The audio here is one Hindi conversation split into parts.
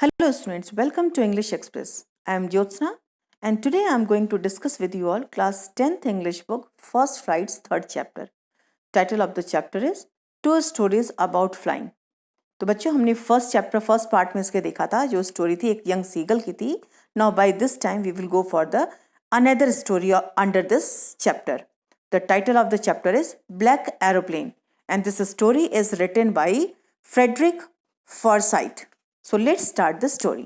Hello students, welcome to English Express. I am Jyotsna and today I am going to discuss with you all class 10th English book First Flight's third chapter. Title of the chapter is Two Stories About Flying. तो बच्चों हमने फर्स्ट पार्ट में इसके देखा था जो स्टोरी थी एक यंग सीगल की थी. Now by this time we will go for the another story under this chapter. The title of the chapter is black aeroplane and this story is written by Frederick Forsyth. So let's start the story.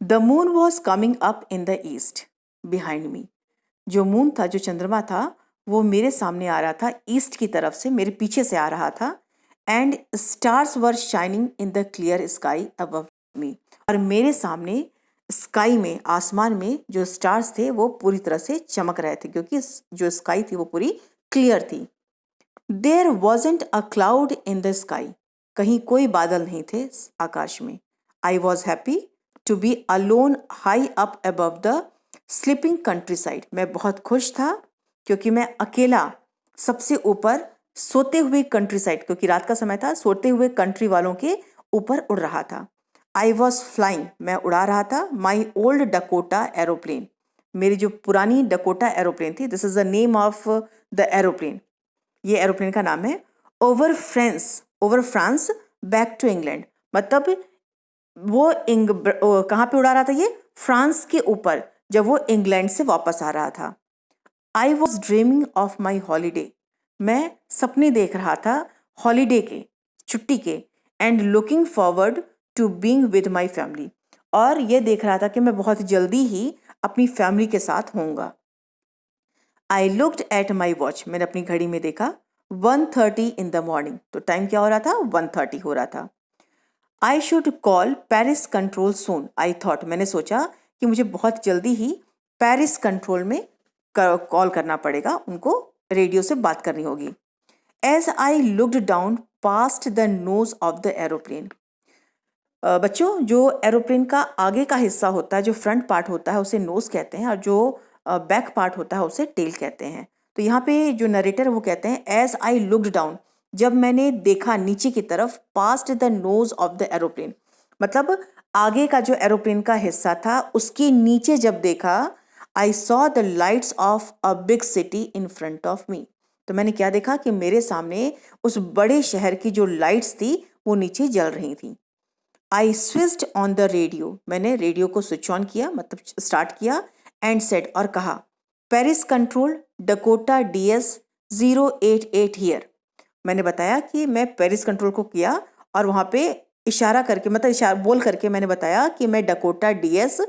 The moon was coming up in the east behind me. जो मून था, जो चंद्रमा था, वो मेरे सामने आ रहा था, ईस्ट की तरफ से मेरे पीछे से आ रहा था. And stars were shining in the clear sky above मी. और मेरे सामने स्काई में, आसमान में जो स्टार्स थे वो पूरी तरह से चमक रहे थे क्योंकि जो स्काई थी वो पूरी क्लियर थी. There wasn't a cloud in the sky. कहीं कोई बादल नहीं थे आकाश में. I was happy to be alone high up above the sleeping countryside. मैं बहुत खुश था क्योंकि मैं अकेला सबसे ऊपर सोते हुए कंट्री साइड, क्योंकि रात का समय था, सोते हुए कंट्री वालों के ऊपर उड़ रहा था. I was flying. मैं उड़ा रहा था. My old Dakota aeroplane. मेरी जो पुरानी डकोटा एरोप्लेन थी. This is the name of the aeroplane. ये एरोप्लेन का नाम है. Over France back to England. मतलब वो कहाँ पे उड़ा रहा था? ये फ्रांस के ऊपर, जब वो इंग्लैंड से वापस आ रहा था. I was dreaming of my holiday. मैं सपने देख रहा था हॉलीडे के, छुट्टी के. And looking forward to being with my family. और ये देख रहा था कि मैं बहुत जल्दी ही अपनी फैमिली के साथ होऊंगा. I looked at my watch. मैंने अपनी घड़ी में देखा 1:30 इन द मॉर्निंग. तो टाइम क्या हो रहा था? 1:30 हो रहा था. I should call Paris control soon. I thought. मैंने सोचा कि मुझे बहुत जल्दी ही पेरिस कंट्रोल में कॉल करना पड़ेगा, उनको रेडियो से बात करनी होगी. As I looked down past the nose of the aeroplane. बच्चों, जो एरोप्लेन का आगे का हिस्सा होता है, जो फ्रंट पार्ट होता है, उसे नोज कहते हैं, और जो बैक पार्ट होता है उसे टेल कहते हैं. तो यहाँ पे जो नरेटर वो कहते हैं एज आई लुक्ड डाउन. जब मैंने देखा नीचे की तरफ, past the nose of the aeroplane, मतलब आगे का जो एरोप्लेन का हिस्सा था उसके नीचे जब देखा, I saw the lights of a big city in front of मी. तो मैंने क्या देखा कि मेरे सामने उस बड़े शहर की जो लाइट्स थी वो नीचे जल रही थी. I switched on the radio. मैंने रेडियो को स्विच ऑन किया, मतलब स्टार्ट किया. एंड सेड, और कहा, Paris control Dakota DS 088 here. मैंने बताया कि मैं पेरिस कंट्रोल को किया और वहाँ पे इशारा करके, मतलब इशारा बोल करके मैंने बताया कि मैं डकोटा DS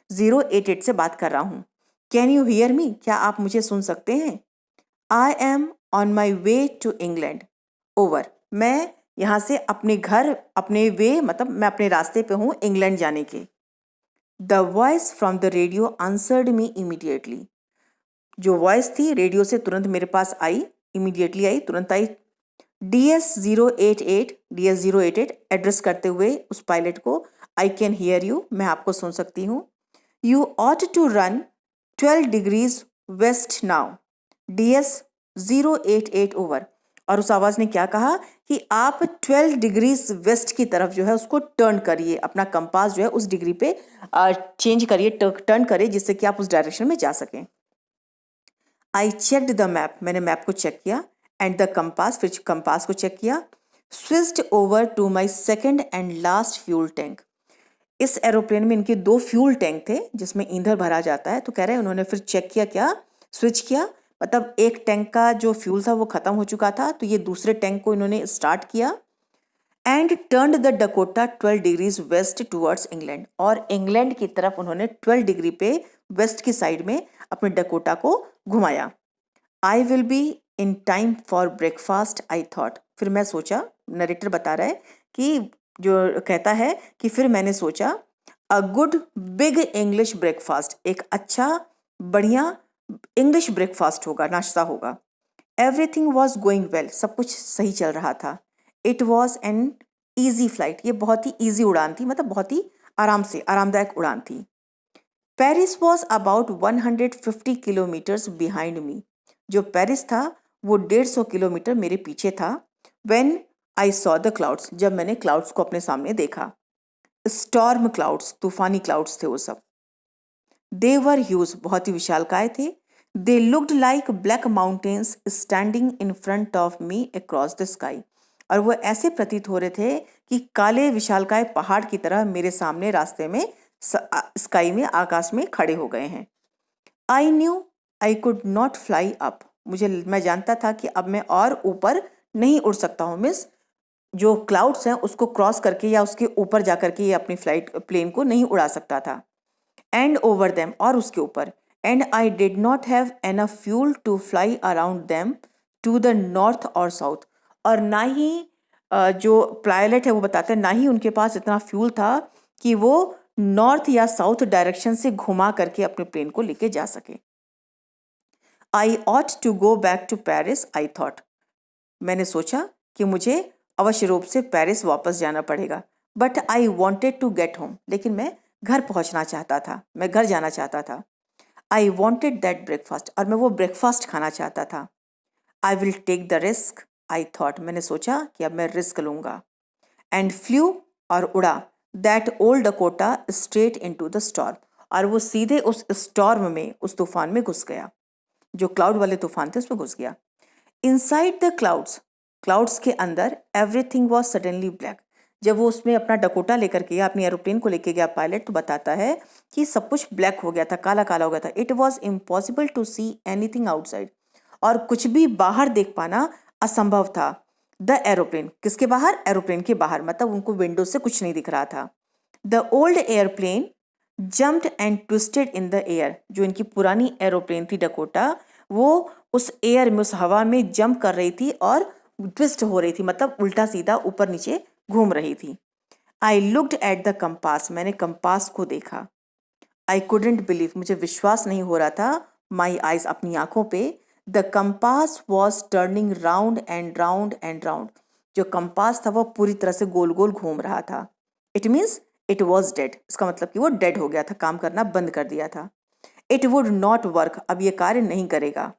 088 से बात कर रहा हूँ. Can you hear me? क्या आप मुझे सुन सकते हैं? I am on my way to England. Over. मैं यहाँ से अपने घर, अपने वे मतलब मैं अपने रास्ते पे हूँ इंग्लैंड जाने के. The voice from the radio answered me immediately. जो वॉइस थी रेडियो से तुरंत मेरे पास आई, इमीडिएटली आई, तुरंत आई. DS 088 एड्रेस करते हुए उस पायलट को, आई कैन हियर यू. मैं आपको सुन सकती हूँ. You ought to run 12 degrees west now. DS 088 over. और उस आवाज़ ने क्या कहा कि आप 12 डिग्रीज वेस्ट की तरफ जो है उसको टर्न करिए, अपना कंपास जो है उस डिग्री पे चेंज करिए, टर्न करिए, जिससे कि आप उस डायरेक्शन में जा सकें. I checked the map. मैंने मैप को चेक किया. And the compass. फिर कंपास को चेक किया. Switched over to my second and last fuel tank. इस एरोप्लेन में इनके 2 फ्यूल टैंक थे जिसमें ईंधन भरा जाता है. तो कह रहे हैं उन्होंने फिर चेक किया, क्या स्विच किया, मतलब एक टैंक का जो फ्यूल था वो खत्म हो चुका था, तो ये दूसरे टैंक को इन्होंने स्टार्ट किया. And turned the Dakota 12 degrees west towards England. और इंग्लैंड की तरफ उन्होंने 12 डिग्री पे वेस्ट की साइड में अपने डकोटा को घुमाया. I will be in time for breakfast I thought. फिर मैं सोचा, नरेटर बता रहा है कि जो कहता है कि फिर मैंने सोचा, a good big English breakfast. एक अच्छा बढ़िया इंग्लिश ब्रेकफास्ट होगा, नाश्ता होगा. Everything was going well. सब कुछ सही चल रहा था. It was an easy flight. ये बहुत ही ईजी उड़ान थी, मतलब बहुत ही आरामदायक उड़ान थी. Paris was about 150 kilometres behind me. जो पेरिस था वो 150 किलोमीटर मेरे पीछे था. When I saw the clouds. जब मैंने क्लाउड्स को अपने सामने देखा. स्टॉर्म क्लाउड्स, तूफानी क्लाउड्स थे वो सब। दे वर ह्यूज, बहुत ही विशालकाय थे। They looked like black mountains standing in front of me across the sky, और वो ऐसे प्रतीत हो रहे थे कि काले विशालकाय पहाड़ की तरह मेरे सामने रास्ते में स्काई में, आकाश में खड़े हो गए हैं। I knew I could not fly up, मैं जानता था कि अब मैं और ऊपर नहीं उड़ सकता हूँ। मिस जो क्लाउड्स हैं उसको क्रॉस करके या उसके ऊपर जा करके ये अपनी प्लेन को नहीं उड़ा सकता था। एंड ओवर देम, और उसके ऊपर। And I did not have enough fuel to fly around them to the north और साउथ, और ना ही जो पायलट है वो बताते हैं ना ही उनके पास इतना फ्यूल था कि वो नॉर्थ या साउथ डायरेक्शन से घुमा करके अपने प्लेन को लेके जा सके। I ought to go back to Paris, I thought, मैंने सोचा कि मुझे अवश्य रूप से पेरिस वापस जाना पड़ेगा। But I wanted to get home, लेकिन मैं घर पहुंचना चाहता था, मैं घर जाना चाहता था। आई वॉन्टेड दैट ब्रेकफास्ट, और मैं वो ब्रेकफास्ट खाना चाहता था। I will take the risk, I thought, मैंने सोचा कि अब मैं रिस्क लूंगा। एंड फ्लू, और उड़ा, that old Dakota straight into the storm, और वो सीधे उस स्टॉर्म में, उस तूफान में घुस गया, जो क्लाउड वाले तूफान थे उसमें घुस गया। इनसाइड द क्लाउड्स, क्लाउड्स के अंदर, एवरीथिंग वॉज सडनली ब्लैक। जब वो उसमें अपना डकोटा लेकर के गया, अपनी एरोप्लेन को लेके गया पायलट, तो बताता है कि सब कुछ ब्लैक हो गया था, काला काला हो गया था। It was impossible to see anything outside, और कुछ भी बाहर देख पाना असंभव था। द एरोप्लेन, किसके बाहर? एरोप्लेन के बाहर, मतलब उनको विंडो से कुछ नहीं दिख रहा था। The old airplane jumped and twisted in the air, जो इनकी पुरानी एरोप्लेन थी डकोटा, वो उस एयर में, उस हवा में जंप कर रही थी और ट्विस्ट हो रही थी, मतलब उल्टा सीधा ऊपर नीचे घूम रही थी। आई लुक्ड एट द कंपास, मैंने कंपास को देखा। आई कुडेंट बिलीव, मुझे विश्वास नहीं हो रहा था। माई आइज, अपनी आंखों पे। The compass was turning round and round and round, जो कंपास था वो पूरी तरह से गोल गोल घूम रहा था। It means it was dead, इसका मतलब कि वो डेड हो गया था, काम करना बंद कर दिया था। इट वुड नॉट वर्क, अब ये कार्य नहीं करेगा।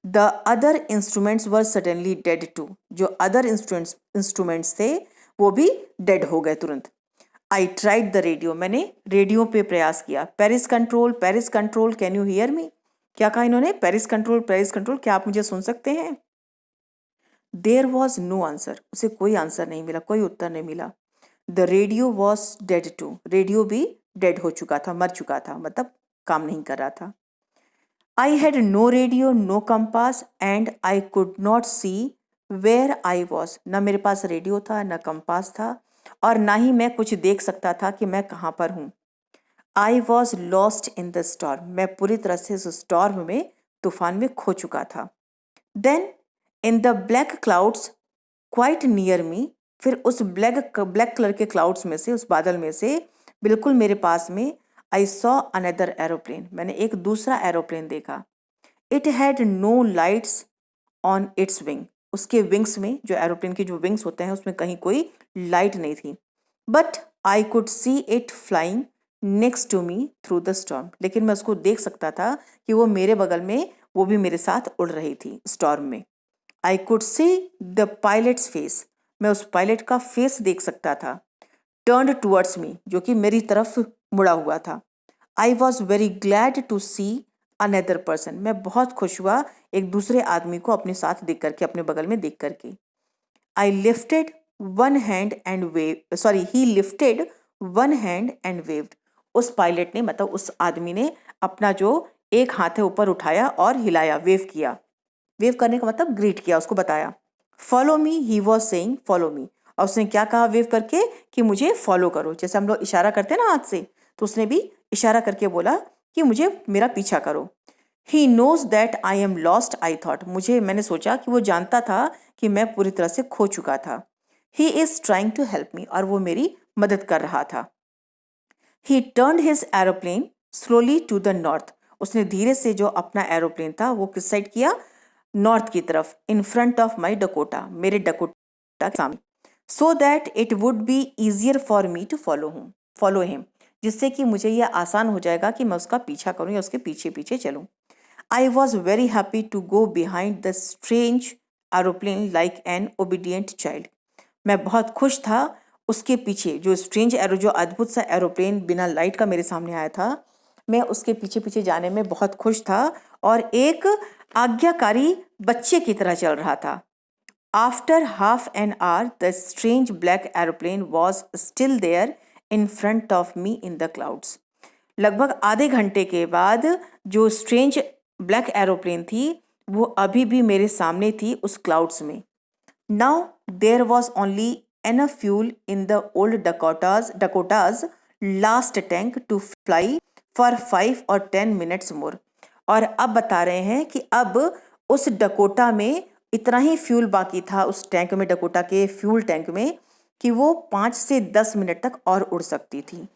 The other instruments were suddenly dead too, जो अदर इंस्ट्रूमेंट्स थे वो भी डेड हो गए तुरंत। आई ट्राइड द रेडियो, मैंने रेडियो पे प्रयास किया। Paris control, can you hear me? क्या कहा इन्होंने? पेरिस कंट्रोल, क्या आप मुझे सुन सकते हैं? देयर वॉज नो आंसर, उसे कोई आंसर नहीं मिला, कोई उत्तर नहीं मिला। The radio was dead too, radio भी डेड हो चुका था, मर चुका था, मतलब काम नहीं कर रहा था। I had no radio, no compass, and I could not see where I was, न मेरे पास रेडियो था, न कंपास था, और ना ही मैं कुछ देख सकता था कि मैं कहाँ पर हूँ। I was lost in the storm, मैं पूरी तरह से उस स्टॉर्म में, तूफान में खो चुका था। Then in the black clouds quite near me, फिर उस ब्लैक कलर के क्लाउड्स में से, उस बादल में से बिल्कुल मेरे पास में, आई सॉ अनदर एरोप्लेन, मैंने एक दूसरा एरोप्लेन देखा। It had no lights on its wing, उसके विंग्स में, जो एरोप्लेन के जो विंग्स होते हैं उसमें कहीं कोई लाइट नहीं थी। But I could see it flying next to me through the storm, लेकिन मैं उसको देख सकता था कि वो मेरे बगल में, वो भी मेरे साथ उड़ रही थी स्टॉर्म में। आई could see the pilots face, मैं उस पायलट का फेस देख सकता था। टर्न्ड टूवर्ड्स मी, जो कि मेरी तरफ मुड़ा हुआ था। I was very glad to see another person, मैं बहुत खुश हुआ एक दूसरे आदमी को अपने साथ देख करके, अपने बगल में देख करके। I lifted one hand and wave, sorry, he lifted one hand and waved, उस पायलट ने, मतलब उस आदमी ने अपना जो एक हाथ है ऊपर उठाया और हिलाया, वेव किया। वेव करने का मतलब ग्रीट किया, उसको बताया। Follow me, he was saying follow me, और उसने क्या कहा वेव करके? कि मुझे फॉलो करो, जैसे हम लोग इशारा करते हैं ना हाथ से, तो उसने भी इशारा करके बोला कि मुझे, मेरा पीछा करो। He knows that I am lost, I thought, मैंने सोचा कि वो जानता था कि मैं पूरी तरह से खो चुका था। He is trying to help me, और वो मेरी मदद कर रहा था। He turned his aeroplane slowly to the north, उसने धीरे से जो अपना एरोप्लेन था वो किस साइड किया? नॉर्थ की तरफ। In front of my Dakota, मेरे डकोटा के सामने। So that it would be easier for me to follow him, जिससे कि मुझे यह आसान हो जाएगा कि मैं उसका पीछा करूं या उसके पीछे पीछे चलूं। I was very happy to go behind the strange aeroplane like an obedient child, मैं बहुत खुश था उसके पीछे जो स्ट्रेंज एरो, जो अद्भुत सा एरोप्लेन बिना लाइट का मेरे सामने आया था, मैं उसके पीछे पीछे जाने में बहुत खुश था और एक आज्ञाकारी बच्चे की तरह चल रहा था। After half an hour the strange black aeroplane was still there in front of me in the clouds. लगभग आधे घंटे के बाद जो स्ट्रेंज ब्लैक एरोप्लेन थी वो अभी भी मेरे सामने थी उस क्लाउड्स में। Now there was only enough fuel in the old Dakota's last tank to fly for 5 or 10 minutes more। और अब बता रहे हैं कि अब उस डकोटा में इतना ही फ्यूल बाकी था उस टैंक में, डकोटा के फ्यूल टैंक में, कि वो 5 से 10 मिनट तक और उड़ सकती थी।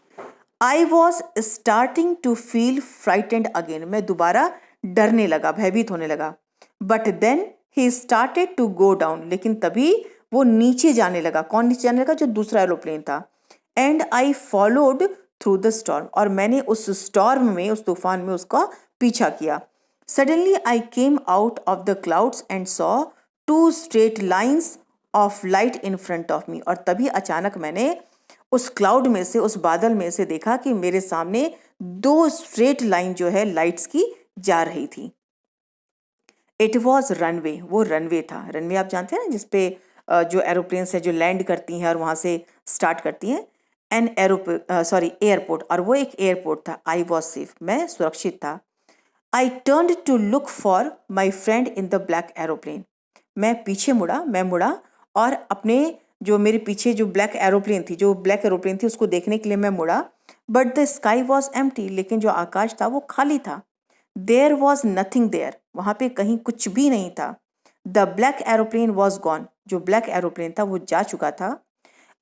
I was starting to feel frightened again. मैं दोबारा डरने लगा, भयभीत होने लगा। But then he started to go down. लेकिन तभी वो नीचे जाने लगा। कौन नीचे जाने लगा? जो दूसरा एरोप्लेन था। And I followed through the storm. और मैंने उस स्टॉर्म में, उस तूफान में उसका पीछा किया। Suddenly I came out of the clouds and saw 2 straight lines of light in front of मी। और तभी अचानक मैंने उस क्लाउड में से, उस बादल में से देखा कि मेरे सामने 2 स्ट्रेट लाइन जो है लाइट्स की जा रही थी। It was runway. वो रनवे था। रनवे आप जानते हैं ना, जिसपे जो एरोप्लेन्स है जो लैंड करती हैं और वहाँ से स्टार्ट करती हैं। एयरपोर्ट। और वो एक एयरपोर्ट था। I was safe. मैं सुरक्षित था। I turned to look for my friend in the black aeroplane. मैं पीछे मुड़ा, मैं मुड़ा और अपने जो मेरे पीछे जो ब्लैक एरोप्लेन थी उसको देखने के लिए मैं मुड़ा। But the sky was empty. लेकिन जो आकाश था वो खाली था। There was nothing there. वहाँ पे कहीं कुछ भी नहीं था। The black aeroplane was gone. जो ब्लैक एरोप्लेन था वो जा चुका था।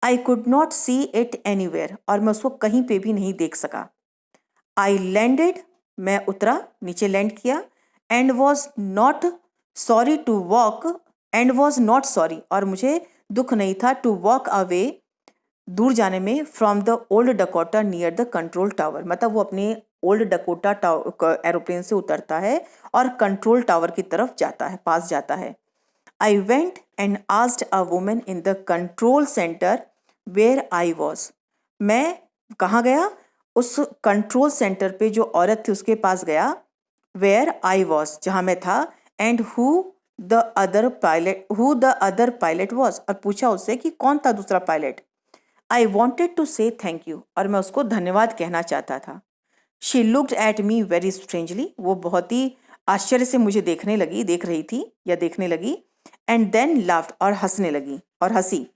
I could not see it anywhere. और मैं उसको कहीं पे भी नहीं देख सका। I landed. मैं उतरा, नीचे लैंड किया। And was not sorry to walk. And was not sorry. और मुझे दुख नहीं था टू वॉक अवे, दूर जाने में, from the old Dakota near the control tower. मतलब वो अपने ओल्ड डकोटा एरोप्लेन से उतरता है और कंट्रोल टावर की तरफ जाता है, पास जाता है। I went and asked a woman in the control centre where I was. मैं कहाँ गया? उस कंट्रोल सेंटर पे जो औरत थी उसके पास गया। वेयर आई वॉज, जहाँ मैं था। And who the other pilot was. और पूछा उससे कि कौन था दूसरा पायलट। आई वॉन्टेड टू से थैंक यू। और मैं उसको धन्यवाद कहना चाहता था। She looked at me very strangely. वो बहुत ही आश्चर्य से मुझे देख रही थी या देखने लगी। And then laughed. और हंसने लगी और हंसी।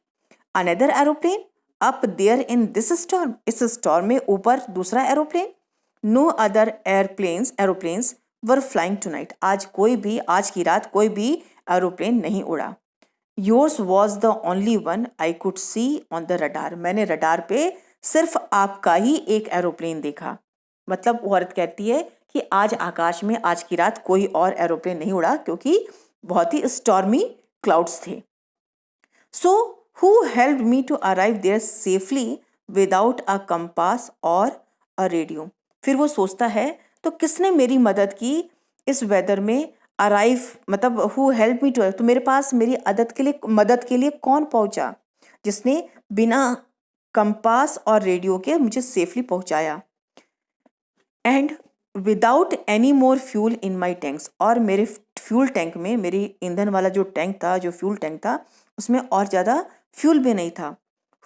Another aeroplane up there in this storm. इस स्टॉर्म में ऊपर दूसरा aeroplane. No other aeroplanes were flying tonight. आज की रात कोई भी एरोप्लेन नहीं उड़ा। Yours was the only one I could see on the radar. मैंने रडार पे सिर्फ आपका ही एक एरोप्लेन देखा। मतलब वो औरत कहती है कि आज आकाश में आज की रात कोई और एरोप्लेन नहीं उड़ा, क्योंकि बहुत ही स्टॉर्मी क्लाउड्स थे। So who helped me to arrive there safely without a compass और अ रेडियो। फिर वो सोचता है तो किसने मेरी मदद की इस वेदर में अराइव, मतलब हु हेल्प मी टू, तो मेरे पास मेरी मदद के लिए कौन पहुंचा, जिसने बिना कंपास और रेडियो के मुझे सेफली पहुंचाया। And without any more fuel in my tanks. और मेरे फ्यूल टैंक में, मेरी ईंधन वाला जो टैंक था, जो फ्यूल टैंक था, उसमें और ज़्यादा फ्यूल भी नहीं था।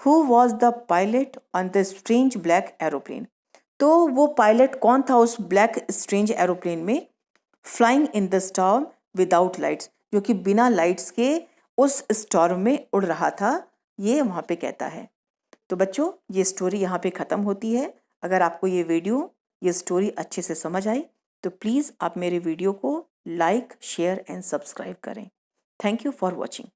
Who was the pilot on the strange black aeroplane. तो वो पायलट कौन था उस ब्लैक स्ट्रेंज एरोप्लेन में, flying in the storm without lights, जो कि बिना लाइट्स के उस स्टॉर्म में उड़ रहा था, ये वहाँ पे कहता है। तो बच्चों, ये स्टोरी यहाँ पे ख़त्म होती है। अगर आपको ये स्टोरी अच्छे से समझ आई तो प्लीज़ आप मेरे वीडियो को लाइक, शेयर एंड सब्सक्राइब करें। Thank you for watching.